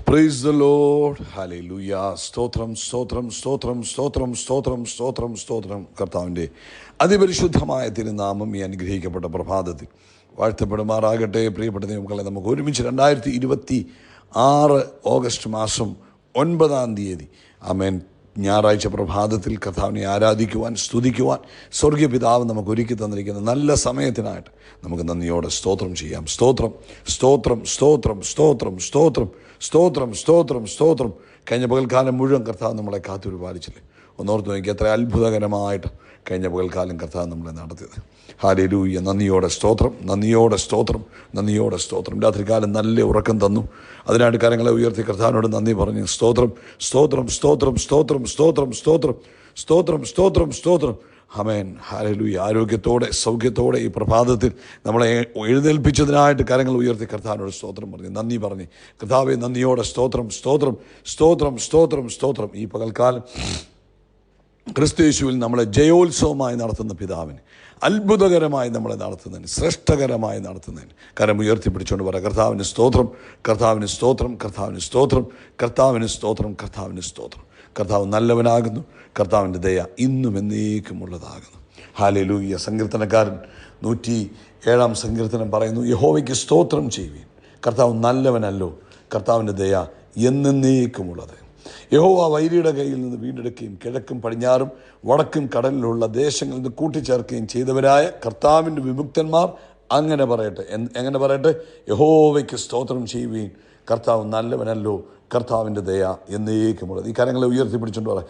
Praise the Lord. Hallelujah. സ്തോത്രം സ്തോത്രം സ്തോത്രം സ്തോത്രം സ്തോത്രം സ്തോത്രം സ്തോത്രം. കർത്താവിൻ്റെ അതിപരിശുദ്ധമായ തിരുനാമം ഈ അനുഗ്രഹിക്കപ്പെട്ട പ്രഭാതത്തിൽ വാഴ്ത്തപ്പെടുമാറാകട്ടെ. പ്രിയപ്പെട്ട ദൈവമക്കളെ, നമുക്ക് ഒരുമിച്ച് 2026 ഓഗസ്റ്റ് മാസം 9-ാം തീയതി ആമേൻ ഞായറാഴ്ച പ്രഭാതത്തിൽ കർത്താവിനെ ആരാധിക്കുവാൻ, സ്തുതിക്കുവാൻ സ്വർഗീയ പിതാവ് നമുക്ക് ഒരുക്കി തന്നിരിക്കുന്ന നല്ല സമയത്തിനായിട്ട് നമുക്ക് നന്ദിയോടെ സ്തോത്രം ചെയ്യാം. സ്തോത്രം സ്തോത്രം സ്തോത്രം സ്തോത്രം സ്തോത്രം സ്തോത്രം സ്തോത്രം സ്തോത്രം. കഴിഞ്ഞ പകൽക്കാലം മുഴുവൻ കർത്താവ് നമ്മളെ കാത്തുപരിപാലിച്ചില്ലേ? ഒന്നോർത്ത് നോക്കി, എത്ര അത്ഭുതകരമായിട്ട് കഴിഞ്ഞ പകൽക്കാലം കർത്താവ് നമ്മളെ നടത്തിയത്. ഹല്ലേലൂയ. നന്ദിയോടെ സ്തോത്രം, നന്ദിയോടെ സ്തോത്രം, നന്ദിയോടെ സ്തോത്രം. രാത്രികാലം നല്ല ഉറക്കം തന്നു. അതിനായിട്ട് കരങ്ങളെ ഉയർത്തി കർത്താവിനോട് നന്ദി പറഞ്ഞു. സ്തോത്രം സ്തോത്രം സ്തോത്രം സ്തോത്രം സ്തോത്രം സ്തോത്രം സ്തോത്രം സ്തോത്രം സ്തോത്രം. ആമേൻ. ഹല്ലേലൂയ. ആരോഗ്യത്തോടെ സൗഖ്യത്തോടെ ഈ പ്രഭാതത്തിൽ നമ്മളെ എഴുന്നേൽപ്പിച്ചതിനായിട്ട് കരങ്ങൾ ഉയർത്തി കർത്താവിനോട് സ്തോത്രം പറഞ്ഞു, നന്ദി പറഞ്ഞ്. കർത്താവെ, നന്ദിയോടെ സ്തോത്രം സ്തോത്രം സ്തോത്രം സ്തോത്രം സ്തോത്രം. ഈ പകൽക്കാലം ക്രിസ്തുയേശുവിൽ നമ്മളെ ജയോത്സവമായി നടത്തുന്ന പിതാവിന്, അത്ഭുതകരമായി നമ്മളെ നടത്തുന്നതിന്, ശ്രേഷ്ഠകരമായി നടത്തുന്നതിന് കരം ഉയർത്തിപ്പിടിച്ചുകൊണ്ട് പറയാം, കർത്താവിന് സ്തോത്രം, കർത്താവിന് സ്തോത്രം, കർത്താവിന് സ്തോത്രം, കർത്താവിന് സ്തോത്രം, കർത്താവിന് സ്തോത്രം. കർത്താവ് നല്ലവനാകുന്നു. കർത്താവിൻ്റെ ദയ ഇന്നും എന്നേക്കുമുള്ളതാകുന്നു. ഹല്ലേലൂയ. സങ്കീർത്തനക്കാരൻ 107-ാം സങ്കീർത്തനം പറയുന്നു, യഹോവയ്ക്ക് സ്തോത്രം ചെയ്യുവിൻ, കർത്താവ് നല്ലവനല്ലോ, കർത്താവിൻ്റെ ദയ എന്നേക്കുമുള്ളത്. യഹോവ വൈരിയുടെ കയ്യിൽ നിന്ന് വീണ്ടെടുക്കുകയും കിഴക്കും പടിഞ്ഞാറും വടക്കും കടലിലുള്ള ദേശങ്ങളിൽ നിന്ന് കൂട്ടിച്ചേർക്കുകയും ചെയ്തവരായ കർത്താവിൻ്റെ വിമുക്തന്മാർ അങ്ങനെ പറയട്ടെ. എങ്ങനെ പറയട്ടെ? യഹോവയ്ക്ക് സ്തോത്രം ചെയ്യുകയും, കർത്താവ് നല്ലവനല്ലോ, കർത്താവിൻ്റെ ദയ എന്നേക്കുമുള്ളത്. ഈ കാര്യങ്ങളെ ഉയർത്തിപ്പിടിച്ചുകൊണ്ട് പറയാം,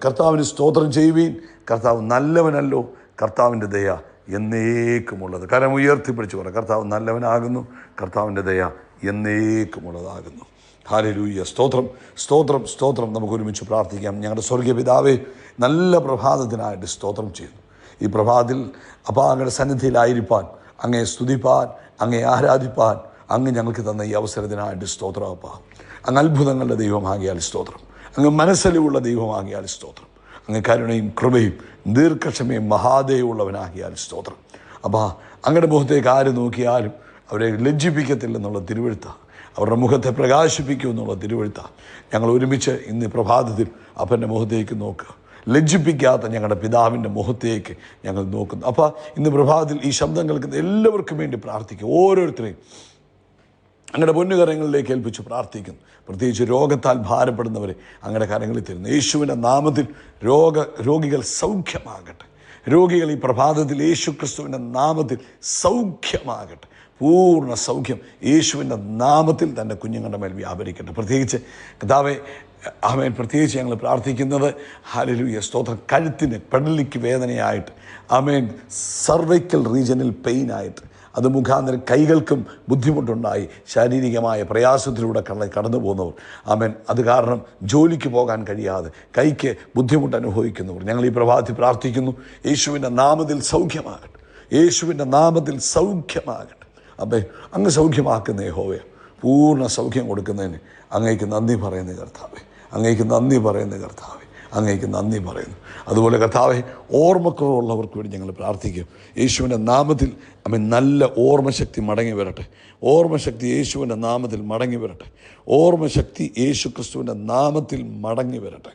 കർത്താവിന് സ്തോത്രം ചെയ്യുവീൻ, കർത്താവ് നല്ലവനല്ലോ, കർത്താവിൻ്റെ ദയ എന്നേക്കുമുള്ളത്. കരം ഉയർത്തിപ്പിടിച്ച് പറയാം, കർത്താവ് നല്ലവനാകുന്നു, കർത്താവിൻ്റെ ദയ എന്നേക്കുമുള്ളതാകുന്നു. ഹല്ലേലൂയ. സ്തോത്രം സ്തോത്രം സ്തോത്രം. നമുക്ക് ഒരുമിച്ച് പ്രാർത്ഥിക്കാം. ഞങ്ങളുടെ സ്വർഗീയ പിതാവേ, നല്ല പ്രഭാതത്തിനായിട്ട് സ്തോത്രം ചെയ്യുന്നു. ഈ പ്രഭാതത്തിൽ അങ്ങയുടെ സന്നിധിയിലായിരിക്കാൻ, അങ്ങേ സ്തുതിപ്പാൻ, അങ്ങേ ആരാധിപ്പാൻ അങ്ങ് ഞങ്ങൾക്ക് തന്ന ഈ അവസരത്തിനായിട്ട് സ്തോത്രം. അങ്ങ് അത്ഭുതങ്ങളുടെ ദൈവമാകിയാൽ സ്തോത്രം, അങ്ങ് മനസ്സലിവുള്ള ദൈവമാകിയാൽ സ്തോത്രം, അങ്ങ് കരുണയും കൃപയും ദീർഘക്ഷമയും മഹാദയുള്ളവനാകിയാൽ സ്തോത്രം. അങ്ങയുടെ മുഖത്തേക്ക് ആര് നോക്കിയാലും അവരെ ലജ്ജിപ്പിക്കത്തില്ലെന്നുള്ള തിരുവെഴുത്ത, അവരുടെ മുഖത്തെ പ്രകാശിപ്പിക്കുമെന്നുള്ള തിരുവെഴുത്ത. ഞങ്ങൾ ഒരുമിച്ച് ഇന്ന് പ്രഭാതത്തിൽ അപ്പൻ്റെ മുഖത്തേക്ക് നോക്കുക. ലജ്ജിപ്പിക്കാത്ത ഞങ്ങളുടെ പിതാവിൻ്റെ മുഖത്തേക്ക് ഞങ്ങൾ നോക്കുന്നു. ഇന്ന് പ്രഭാതത്തിൽ ഈ ശബ്ദം കേൾക്കുന്ന എല്ലാവർക്കും വേണ്ടി പ്രാർത്ഥിക്കും. ഓരോരുത്തരെയും അങ്ങയുടെ പൊന്നുകരങ്ങളിലേക്ക് ഏൽപ്പിച്ച് പ്രാർത്ഥിക്കുന്നു. പ്രത്യേകിച്ച് രോഗത്താൽ ഭാരപ്പെടുന്നവരെ അങ്ങയുടെ കരങ്ങളിൽ തരുന്നു. യേശുവിൻ്റെ നാമത്തിൽ രോഗികൾ സൗഖ്യമാകട്ടെ. രോഗികൾ ഈ പ്രഭാതത്തിൽ യേശു ക്രിസ്തുവിൻ്റെ നാമത്തിൽ സൗഖ്യമാകട്ടെ. പൂർണ്ണ സൗഖ്യം യേശുവിൻ്റെ നാമത്തിൽ തൻ്റെ കുഞ്ഞുങ്ങളുടെ മേൽ വ്യാപരിക്കട്ടെ. പ്രത്യേകിച്ച് കർത്താവേ, ആമേൻ, പ്രത്യേകിച്ച് ഞങ്ങൾ പ്രാർത്ഥിക്കുന്നത്, ഹല്ലേലൂയ, സ്തോത്രം, കഴുത്തിന് പെടലിക്ക് വേദനയായിട്ട്, ആമേൻ, സർവൈക്കൽ റീജനിൽ പെയിനായിട്ട്, അത് മുഖാന്തരം കൈകൾക്കും ബുദ്ധിമുട്ടുണ്ടായി ശാരീരികമായ പ്രയാസത്തിലൂടെ കടന്നു പോകുന്നവർ, ആമേൻ, അത് കാരണം ജോലിക്ക് പോകാൻ കഴിയാതെ കൈക്ക് ബുദ്ധിമുട്ട് അനുഭവിക്കുന്നവർ, ഞങ്ങൾ ഈ പ്രഭാതത്തിൽ പ്രാർത്ഥിക്കുന്നു, യേശുവിൻ്റെ നാമത്തിൽ സൗഖ്യമാകട്ടെ, യേശുവിൻ്റെ നാമത്തിൽ സൗഖ്യമാകട്ടെ. അങ്ങ് സൗഖ്യമാക്കുന്ന യഹോവേ, പൂർണ്ണ സൗഖ്യം കൊടുക്കുന്നതിന് അങ്ങേക്ക് നന്ദി പറയുന്ന കർത്താവേ, അങ്ങേക്ക് നന്ദി പറയുന്ന കർത്താവേ, അങ്ങേക്ക് നന്ദി പറയുന്നു. അതുപോലെ കർത്താവേ, ഓർമ്മക്കുറവുള്ളവർക്ക് വേണ്ടി ഞങ്ങൾ പ്രാർത്ഥിക്കും. യേശുവിൻ്റെ നാമത്തിൽ നല്ല ഓർമ്മശക്തി മടങ്ങി വരട്ടെ. ഓർമ്മശക്തി യേശുവിൻ്റെ നാമത്തിൽ മടങ്ങി വരട്ടെ. ഓർമ്മശക്തി യേശു ക്രിസ്തുവിൻ്റെ നാമത്തിൽ മടങ്ങി വരട്ടെ.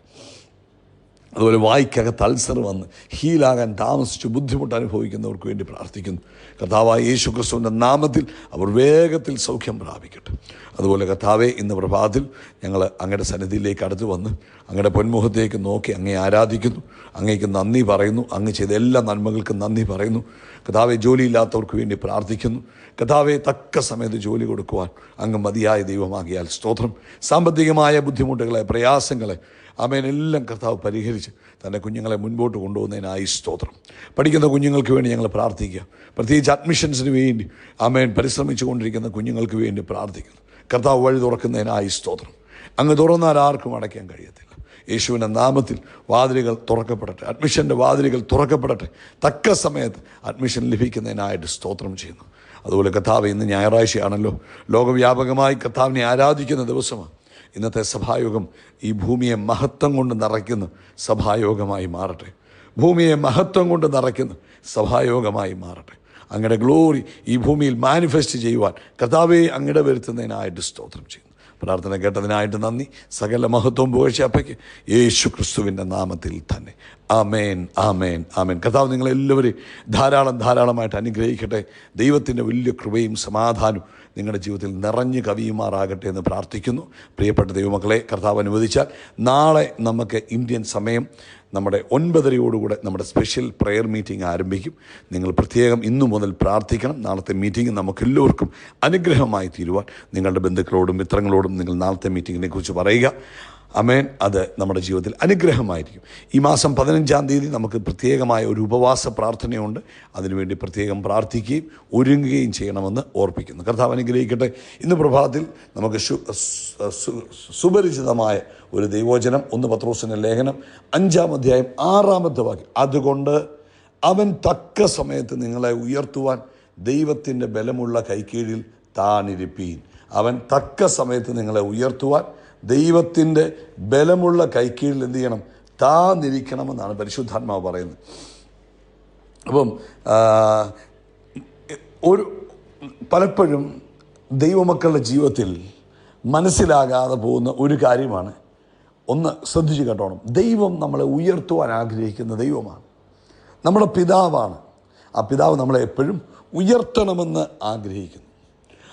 അതുപോലെ വായിക്കകത്ത് അൾസർ വന്ന് ഹീലാകാൻ താമസിച്ച് ബുദ്ധിമുട്ട് അനുഭവിക്കുന്നവർക്ക് വേണ്ടി പ്രാർത്ഥിക്കുന്നു. കർത്താവായ യേശു ക്രിസ്തുവിൻ്റെ നാമത്തിൽ അവർ വേഗത്തിൽ സൗഖ്യം പ്രാപിക്കട്ടെ. അതുപോലെ കർത്താവെ, ഇന്ന് പ്രഭാതത്തിൽ ഞങ്ങൾ അങ്ങയുടെ സന്നിധിയിലേക്ക് അടുത്ത് വന്ന് അങ്ങയുടെ പൊന്മുഖത്തേക്ക് നോക്കി അങ്ങേ ആരാധിക്കുന്നു, അങ്ങേക്ക് നന്ദി പറയുന്നു, അങ്ങ് ചെയ്ത എല്ലാ നന്മകൾക്കും നന്ദി പറയുന്നു. കർത്താവെ, ജോലിയില്ലാത്തവർക്ക് വേണ്ടി പ്രാർത്ഥിക്കുന്നു. കർത്താവെ, തക്ക സമയത്ത് ജോലി കൊടുക്കുവാൻ അങ്ങ് മതിയായ ദൈവമാകിയാൽ സ്തോത്രം. സാമ്പത്തികമായ ബുദ്ധിമുട്ടുകളെ, പ്രയാസങ്ങളെ, ആമേൻ, എല്ലാം കർത്താവ് പരിഹരിച്ച് തൻ്റെ കുഞ്ഞുങ്ങളെ മുൻപോട്ട് കൊണ്ടുപോകുന്നതിനായി സ്തോത്രം. പഠിക്കുന്ന കുഞ്ഞുങ്ങൾക്ക് വേണ്ടി ഞങ്ങൾ പ്രാർത്ഥിക്കുക. പ്രത്യേകിച്ച് അഡ്മിഷൻസിന് വേണ്ടി ആമേൻ പരിശ്രമിച്ചു കൊണ്ടിരിക്കുന്ന കുഞ്ഞുങ്ങൾക്ക് വേണ്ടി പ്രാർത്ഥിക്കുന്നു. കർത്താവ് വഴി തുറക്കുന്നതിനായി സ്തോത്രം. അങ്ങ് തുറന്നാൽ ആർക്കും അടയ്ക്കാൻ കഴിയത്തില്ല. യേശുവിൻ്റെ നാമത്തിൽ വാതിലുകൾ തുറക്കപ്പെടട്ടെ, അഡ്മിഷൻ്റെ വാതിലുകൾ തുറക്കപ്പെടട്ടെ. തക്ക സമയത്ത് അഡ്മിഷൻ ലഭിക്കുന്നതിനായിട്ട് സ്തോത്രം ചെയ്യുന്നു. അതുപോലെ കർത്താവ്, ഇന്ന് ഞായറാഴ്ചയാണല്ലോ, ലോകവ്യാപകമായി കർത്താവിനെ ആരാധിക്കുന്ന ദിവസമാണ്. ഇന്നത്തെ സഭായോഗം ഈ ഭൂമിയെ മഹത്വം കൊണ്ട് നിറയ്ക്കുന്ന സഭായോഗമായി മാറട്ടെ. ഭൂമിയെ മഹത്വം കൊണ്ട് നിറയ്ക്കുന്ന സഭായോഗമായി മാറട്ടെ. അങ്ങയുടെ ഗ്ലോറി ഈ ഭൂമിയിൽ മാനിഫെസ്റ്റ് ചെയ്യുവാൻ കർത്താവെ അങ്ങയുടെ വരുത്തുന്നതിനായിട്ട് സ്തോത്രം ചെയ്യുന്നു. പ്രാർത്ഥന കേട്ടതിനായിട്ട് നന്ദി. സകല മഹത്വവും പുകഴ്ചയപ്പയ്ക്ക് യേശു ക്രിസ്തുവിൻ്റെ നാമത്തിൽ തന്നെ. ആമേൻ, ആമേൻ, ആമേൻ. കർത്താവ് നിങ്ങളെല്ലാവരെയും ധാരാളമായിട്ട് അനുഗ്രഹിക്കട്ടെ. ദൈവത്തിൻ്റെ വലിയ കൃപയും സമാധാനവും നിങ്ങളുടെ ജീവിതത്തിൽ നിറഞ്ഞു കവിയുമാറാകട്ടെ എന്ന് പ്രാർത്ഥിക്കുന്നു. പ്രിയപ്പെട്ട ദൈവമക്കളെ, കർത്താവ് അനുവദിച്ചാൽ നാളെ നമുക്ക് ഇന്ത്യൻ സമയം നമ്മുടെ 9:30 നമ്മുടെ സ്പെഷ്യൽ പ്രെയർ മീറ്റിംഗ് ആരംഭിക്കും. നിങ്ങൾ പ്രത്യേകം ഇന്നു മുതൽ പ്രാർത്ഥിക്കണം. നാളത്തെ മീറ്റിംഗ് നമുക്കെല്ലാവർക്കും അനുഗ്രഹമായി തീരുവാൻ നിങ്ങളുടെ ബന്ധുക്കളോടും മിത്രങ്ങളോടും നിങ്ങൾ നാളത്തെ മീറ്റിങ്ങിനെ കുറിച്ച് പറയുക. ആമേൻ. അത് നമ്മുടെ ജീവിതത്തിൽ അനുഗ്രഹമായിരിക്കും. ഈ മാസം 15-ാം തീയതി നമുക്ക് പ്രത്യേകമായ ഒരു ഉപവാസ പ്രാർത്ഥനയുണ്ട്. അതിനുവേണ്ടി പ്രത്യേകം പ്രാർത്ഥിക്കുകയും ഒരുങ്ങുകയും ചെയ്യണമെന്ന് ഓർപ്പിക്കുന്നു. കർത്താവ് അനുഗ്രഹിക്കട്ടെ. ഇന്ന് പ്രഭാതത്തിൽ നമുക്ക് സുപരിചിതമായ ഒരു ദൈവവചനം, 1 പത്രോസിൻ്റെ ലേഖനം 5-ാം അധ്യായം 6-ാമത്തെ വാക്യം. അതുകൊണ്ട് അവൻ തക്ക സമയത്ത് നിങ്ങളെ ഉയർത്തുവാൻ ദൈവത്തിൻ്റെ ബലമുള്ള കൈക്കീഴിൽ താണിരിപ്പീൻ. അവൻ തക്ക സമയത്ത് നിങ്ങളെ ഉയർത്തുവാൻ ദൈവത്തിൻ്റെ ബലമുള്ള കൈക്കീഴിൽ എന്ത് ചെയ്യണം? താന്നിരിക്കണമെന്നാണ് പരിശുദ്ധാത്മാവ് പറയുന്നത്. അപ്പം പലപ്പോഴും ദൈവമക്കളുടെ ജീവിതത്തിൽ മനസ്സിലാകാതെ പോകുന്ന ഒരു കാര്യമാണ്, ഒന്ന് ശ്രദ്ധിച്ച് കേട്ടോണം, ദൈവം നമ്മളെ ഉയർത്തുവാൻ ആഗ്രഹിക്കുന്ന ദൈവമാണ്, നമ്മുടെ പിതാവാണ്. ആ പിതാവ് നമ്മളെ എപ്പോഴും ഉയർത്തണമെന്ന് ആഗ്രഹിക്കുന്നു.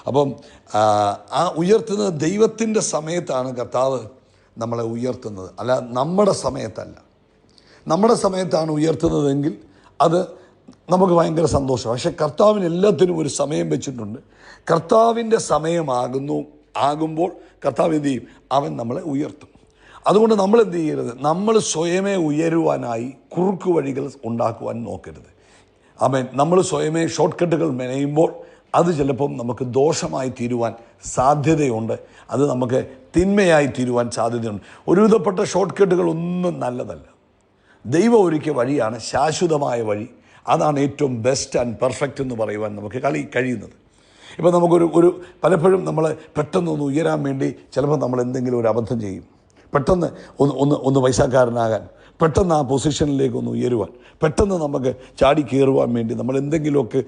അപ്പം ആ ഉയർത്തുന്നത് ദൈവത്തിൻ്റെ സമയത്താണ് കർത്താവ് നമ്മളെ ഉയർത്തുന്നത്, അല്ല നമ്മുടെ സമയത്തല്ല. നമ്മുടെ സമയത്താണ് ഉയർത്തുന്നതെങ്കിൽ അത് നമുക്ക് ഭയങ്കര സന്തോഷം. പക്ഷേ കർത്താവിന് എല്ലാത്തിനും ഒരു സമയം വെച്ചിട്ടുണ്ട്. കർത്താവിൻ്റെ ആകുമ്പോൾ കർത്താവ് എന്ത് ചെയ്യും? അവൻ നമ്മളെ ഉയർത്തും. അതുകൊണ്ട് നമ്മൾ എന്ത് ചെയ്യരുത്? നമ്മൾ സ്വയമേ ഉയരുവാനായി കുറുക്കു വഴികൾ ഉണ്ടാക്കുവാൻ നോക്കരുത്. ആമേൻ. നമ്മൾ സ്വയമേ ഷോർട്ട് കട്ടുകൾ മെനയുമ്പോൾ അത് ചിലപ്പം നമുക്ക് ദോഷമായി തീരുവാൻ സാധ്യതയുണ്ട്. അത് നമുക്ക് തിന്മയായി തീരുവാൻ സാധ്യതയുണ്ട്. ഒരുവിധപ്പെട്ട ഷോർട്ട് കട്ടുകളൊന്നും നല്ലതല്ല. ദൈവം ഒരുക്കിയ വഴിയാണ് ശാശ്വതമായ വഴി. അതാണ് ഏറ്റവും ബെസ്റ്റ് ആൻഡ് പെർഫെക്റ്റ് എന്ന് പറയുവാൻ നമുക്ക് കഴിയുന്നത്. ഇപ്പം നമുക്കൊരു പലപ്പോഴും നമ്മൾ പെട്ടെന്നൊന്ന് ഉയരാൻ വേണ്ടി ചിലപ്പോൾ നമ്മൾ എന്തെങ്കിലും ഒരു അബദ്ധം ചെയ്യും. പെട്ടെന്ന് ഒന്ന് പൈസക്കാരനാകാൻ, പെട്ടെന്ന് ആ പൊസിഷനിലേക്ക് ഒന്ന് ഉയരുവാൻ, പെട്ടെന്ന് നമുക്ക് ചാടി കയറുവാൻ വേണ്ടി നമ്മൾ എന്തെങ്കിലുമൊക്കെ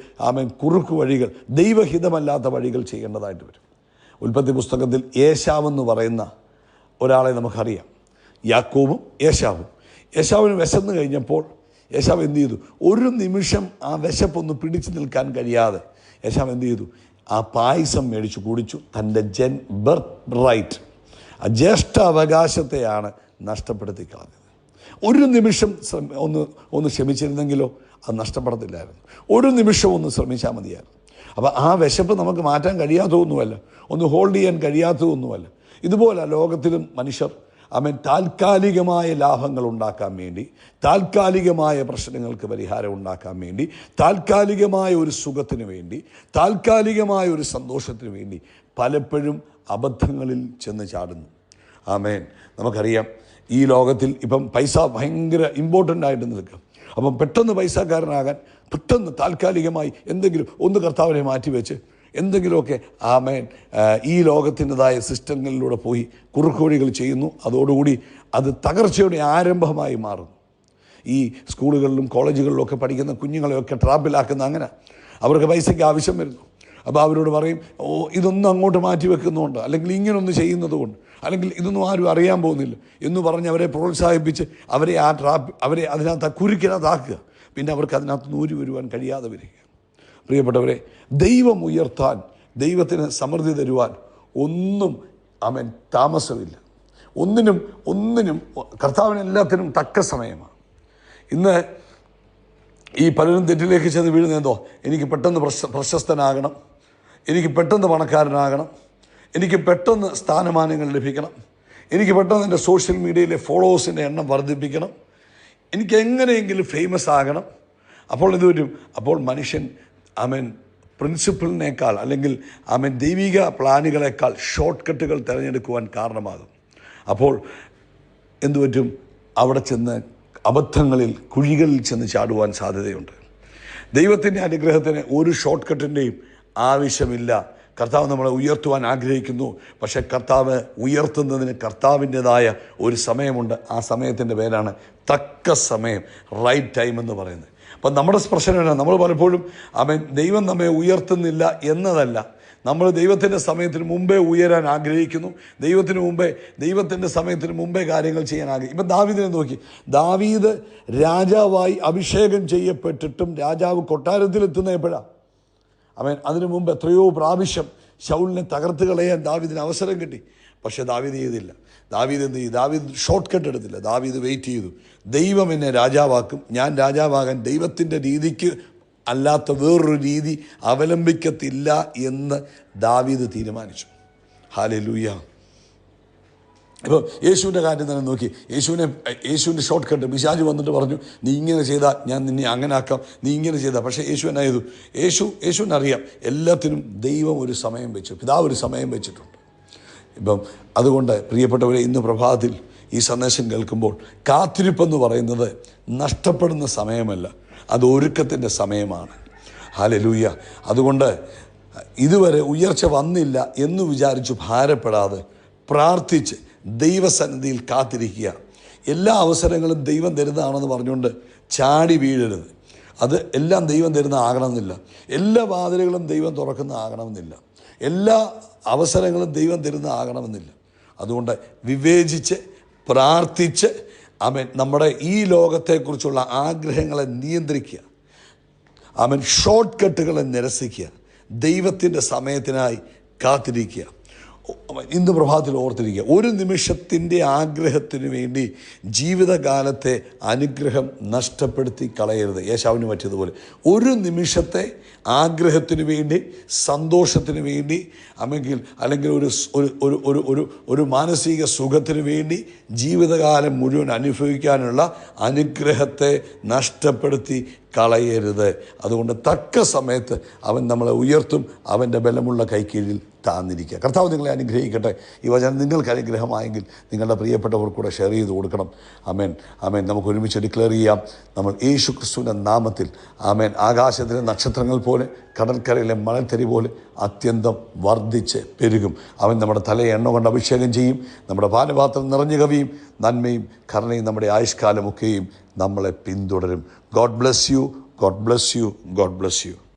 കുറുക്കു വഴികൾ, ദൈവഹിതമല്ലാത്ത വഴികൾ ചെയ്യേണ്ടതായിട്ട് വരും. ഉൽപ്പത്തി പുസ്തകത്തിൽ ഏശാവെന്ന് പറയുന്ന ഒരാളെ നമുക്കറിയാം. യാക്കോബും ഏശാവിന് വിശന്ന് കഴിഞ്ഞപ്പോൾ ഏശാവ് എന്ത് ചെയ്തു? ഒരു നിമിഷം ആ വിശപ്പൊന്ന് പിടിച്ചു നിൽക്കാൻ കഴിയാതെ ഏശാവ് എന്ത് ചെയ്തു? ആ പായസം മേടിച്ചു കുടിച്ചു. തൻ്റെ ബർത്ത് റൈറ്റ്, ആ ജ്യേഷ്ഠ അവകാശത്തെയാണ് നഷ്ടപ്പെടുത്തി കളഞ്ഞത്. ഒരു നിമിഷം ഒന്ന് ക്ഷമിച്ചിരുന്നെങ്കിലോ അത് നഷ്ടപ്പെടത്തില്ലായിരുന്നു. ഒരു നിമിഷം ഒന്ന് ശ്രമിച്ചാൽ മതിയായിരുന്നു. അപ്പോൾ ആ വിശപ്പ് നമുക്ക് മാറ്റാൻ കഴിയാത്തതൊന്നുമല്ല, ഒന്ന് ഹോൾഡ് ചെയ്യാൻ കഴിയാത്തതൊന്നുമല്ല. ഇതുപോലെ ലോകത്തിലും മനുഷ്യർ താൽക്കാലികമായ ലാഭങ്ങൾ ഉണ്ടാക്കാൻ വേണ്ടി, താൽക്കാലികമായ പ്രശ്നങ്ങൾക്ക് പരിഹാരം ഉണ്ടാക്കാൻ വേണ്ടി, താൽക്കാലികമായ ഒരു സുഖത്തിന് വേണ്ടി, താൽക്കാലികമായ ഒരു സന്തോഷത്തിന് വേണ്ടി പലപ്പോഴും അബദ്ധങ്ങളിൽ ചെന്ന് ചാടുന്നു. ആമേൻ. നമുക്കറിയാം, ഈ ലോകത്തിൽ ഇപ്പം പൈസ ഭയങ്കര ഇമ്പോർട്ടൻ്റ് ആയിട്ട് നിൽക്കും. അപ്പം പെട്ടെന്ന് പൈസക്കാരനാകാൻ, പെട്ടെന്ന് താൽക്കാലികമായി എന്തെങ്കിലും ഒന്ന് കർത്താവിനെ മാറ്റിവെച്ച് എന്തെങ്കിലുമൊക്കെ ഈ ലോകത്തിൻ്റെതായ സിസ്റ്റങ്ങളിലൂടെ പോയി കുറുക്കുവഴികൾ ചെയ്യുന്നു. അതോടുകൂടി അത് തകർച്ചയുടെ ആരംഭമായി മാറുന്നു. ഈ സ്കൂളുകളിലും കോളേജുകളിലും ഒക്കെ പഠിക്കുന്ന കുഞ്ഞുങ്ങളെയൊക്കെ ട്രാപ്പിലാക്കുന്ന അങ്ങനെ അവർക്ക് പൈസയ്ക്ക് ആവശ്യം വരുന്നു. അപ്പോൾ അവരോട് പറയും, ഇതൊന്നും അങ്ങോട്ട് മാറ്റി വെക്കുന്നുണ്ട്, അല്ലെങ്കിൽ ഇങ്ങനൊന്ന് ചെയ്യുന്നത് കൊണ്ട്, അല്ലെങ്കിൽ ഇതൊന്നും ആരും അറിയാൻ പോകുന്നില്ല എന്ന് പറഞ്ഞ് അവരെ പ്രോത്സാഹിപ്പിച്ച് അവരെ അതിനകത്ത് കുരുക്കിനകത്താക്കുക. പിന്നെ അവർക്ക് അതിനകത്ത് നൂരി വരുവാൻ കഴിയാതെ വരിക. പ്രിയപ്പെട്ടവരെ, ദൈവം ഉയർത്താൻ, ദൈവത്തിന് സമൃദ്ധി തരുവാൻ ഒന്നും താമസമില്ല. ഒന്നിനും കർത്താവിന് എല്ലാത്തിനും തക്ക സമയമാണ്. ഇന്ന് ഈ പലരും തെറ്റിലേക്ക് ചെന്ന് വീഴുന്നതോ, എനിക്ക് പെട്ടെന്ന് പ്രശസ്തനാകണം, എനിക്ക് പെട്ടെന്ന് പണക്കാരനാകണം, എനിക്ക് പെട്ടെന്ന് സ്ഥാനമാനങ്ങൾ ലഭിക്കണം, എനിക്ക് പെട്ടെന്ന് എൻ്റെ സോഷ്യൽ മീഡിയയിലെ ഫോളോവേഴ്സിൻ്റെ എണ്ണം വർദ്ധിപ്പിക്കണം, എനിക്ക് എങ്ങനെയെങ്കിലും ഫേമസ് ആകണം. അപ്പോൾ ഇത് വരും. അപ്പോൾ മനുഷ്യൻ പ്രിൻസിപ്പിളിനേക്കാൾ അല്ലെങ്കിൽ ദൈവിക പ്ലാനുകളെക്കാൾ ഷോർട്ട് കട്ടുകൾ തിരഞ്ഞെടുക്കുവാൻ കാരണമാകും. അപ്പോൾ എന്തുപറ്റും? അവിടെ ചെന്ന് അബദ്ധങ്ങളിൽ, കുഴികളിൽ ചെന്ന് ചാടുവാൻ സാധ്യതയുണ്ട്. ദൈവത്തിൻ്റെ അനുഗ്രഹത്തിന് ഒരു ഷോർട്ട് കട്ടിൻ്റെയും ആവശ്യമില്ല. കർത്താവ് നമ്മളെ ഉയർത്തുവാൻ ആഗ്രഹിക്കുന്നു. പക്ഷേ കർത്താവ് ഉയർത്തുന്നതിന് കർത്താവിൻ്റെതായ ഒരു സമയമുണ്ട്. ആ സമയത്തിൻ്റെ പേരാണ് തക്ക സമയം, റൈറ്റ് ടൈം എന്ന് പറയുന്നത്. അപ്പം നമ്മുടെ പ്രശ്നമല്ല, നമ്മൾ പലപ്പോഴും ദൈവം നമ്മെ ഉയർത്തുന്നില്ല എന്നതല്ല, നമ്മൾ ദൈവത്തിൻ്റെ സമയത്തിന് മുമ്പേ ഉയരാൻ ആഗ്രഹിക്കുന്നു. ദൈവത്തിൻ്റെ സമയത്തിന് മുമ്പേ കാര്യങ്ങൾ ചെയ്യാൻ ആഗ്രഹിക്കും. ഇപ്പം ദാവീദിനെ നോക്കി. ദാവീദ് രാജാവായി അഭിഷേകം ചെയ്യപ്പെട്ടിട്ടും രാജാവ് കൊട്ടാരത്തിലെത്തുന്ന എപ്പോഴാണ്? അതിനു മുമ്പ് എത്രയോ പ്രാവശ്യം ശൗലിനെ തകർത്ത് കളയാൻ ദാവീദിന് അവസരം കിട്ടി. പക്ഷേ ദാവീദ് ചെയ്തില്ല. ദാവീദ് എന്ത് ചെയ്തു? ദാവീദ് ഷോർട്ട് കട്ട് എടുത്തില്ല. ദാവീദ് വെയിറ്റ് ചെയ്തു. ദൈവം എന്നെ രാജാവാക്കും, ഞാൻ രാജാവാകാൻ ദൈവത്തിൻ്റെ രീതിക്ക് അല്ലാത്ത വേറൊരു രീതി അവലംബിക്കത്തില്ല എന്ന് ദാവീദ് തീരുമാനിച്ചു. ഹല്ലേലൂയ. ഇപ്പോൾ യേശുവിൻ്റെ കാര്യം തന്നെ നോക്കി. യേശുവിൻ്റെ ഷോർട്ട് കട്ട് പിശാച് വന്നിട്ട് പറഞ്ഞു, നീ ഇങ്ങനെ ചെയ്താൽ ഞാൻ നിന്നെ അങ്ങനെ ആക്കാം, നീ ഇങ്ങനെ ചെയ്താൽ. പക്ഷേ യേശു എന്നാ ചെയ്തു? യേശുവിനറിയാം എല്ലാത്തിനും ദൈവം ഒരു സമയം വെച്ചു, പിതാവ് ഒരു സമയം വെച്ചിട്ടുണ്ട്. അതുകൊണ്ട് പ്രിയപ്പെട്ടവരെ, ഇന്ന് പ്രഭാതത്തിൽ ഈ സന്ദേശം കേൾക്കുമ്പോൾ കാത്തിരിപ്പെന്ന് പറയുന്നത് നഷ്ടപ്പെടുന്ന സമയമല്ല, അത് ഒരുക്കത്തിൻ്റെ സമയമാണ്. ഹല്ലേലൂയ. അതുകൊണ്ട് ഇതുവരെ ഉയർച്ച വന്നില്ല എന്ന് വിചാരിച്ച് ഭാരപ്പെടാതെ പ്രാർത്ഥിച്ച് ദൈവസന്നിധിയിൽ കാത്തിരിക്കുക. എല്ലാ അവസരങ്ങളും ദൈവം തരുന്നതാണെന്ന് പറഞ്ഞുകൊണ്ട് ചാടി വീഴരുത്. അത് എല്ലാം ദൈവം തരുന്ന ആകണമെന്നില്ല. എല്ലാ വാതിലുകളും ദൈവം തുറക്കുന്ന ആകണമെന്നില്ല. എല്ലാ അവസരങ്ങളും ദൈവം തരുന്ന ആകണമെന്നില്ല. അതുകൊണ്ട് വിവേചിച്ച് പ്രാർത്ഥിച്ച് നമ്മുടെ ഈ ലോകത്തെക്കുറിച്ചുള്ള ആഗ്രഹങ്ങളെ നിയന്ത്രിക്കുക. ഷോർട്ട് കട്ടുകളെ നിരസിക്കുക. ദൈവത്തിൻ്റെ സമയത്തിനായി കാത്തിരിക്കുക. ഇന്ന് പ്രഭാതത്തിൽ ഓർത്തിരിക്കുക, ഒരു നിമിഷത്തിൻ്റെ ആഗ്രഹത്തിന് വേണ്ടി ജീവിതകാലത്തെ അനുഗ്രഹം നഷ്ടപ്പെടുത്തി കളയരുത്. യേശാവിന് പറ്റിയതുപോലെ ഒരു നിമിഷത്തെ ആഗ്രഹത്തിന് വേണ്ടി, സന്തോഷത്തിന് വേണ്ടി, അല്ലെങ്കിൽ ഒരു മാനസിക സുഖത്തിന് വേണ്ടി ജീവിതകാലം മുഴുവൻ അനുഭവിക്കാനുള്ള അനുഗ്രഹത്തെ നഷ്ടപ്പെടുത്തി കളയരുത്. അതുകൊണ്ട് തക്ക സമയത്ത് അവൻ നമ്മളെ ഉയർത്തും. അവൻ്റെ ബലമുള്ള കൈക്കീഴിൽ താന്നിരിക്കുക. കർത്താവ് നിങ്ങളെ അനുഗ്രഹിക്കട്ടെ. ഈ വചനം നിങ്ങൾക്ക് അനുഗ്രഹമായെങ്കിൽ നിങ്ങളുടെ പ്രിയപ്പെട്ടവർ കൂടെ ഷെയർ ചെയ്ത് കൊടുക്കണം. ആമേൻ, ആമേൻ. നമുക്ക് ഒരുമിച്ച് ഡിക്ലെയർ ചെയ്യാം, നമ്മൾ യേശു ക്രിസ്തുവിൻ്റെ നാമത്തിൽ ആമേൻ ആകാശത്തിലെ നക്ഷത്രങ്ങൾ പോലെ, കടൽക്കരയിലെ മണൽത്തരി പോലെ അത്യന്തം വർദ്ധിച്ച് പെരുകും. അവൻ നമ്മുടെ തലയെ എണ്ണ കൊണ്ട് അഭിഷേകം ചെയ്യും. നമ്മുടെ പാനപാത്രം നിറഞ്ഞു കവിയും. നന്മയും കരുണയും നമ്മുടെ ആയുഷ്കാലമൊക്കെയും നമ്മളെ പിന്തുടരും. God bless you. God bless you. God bless you.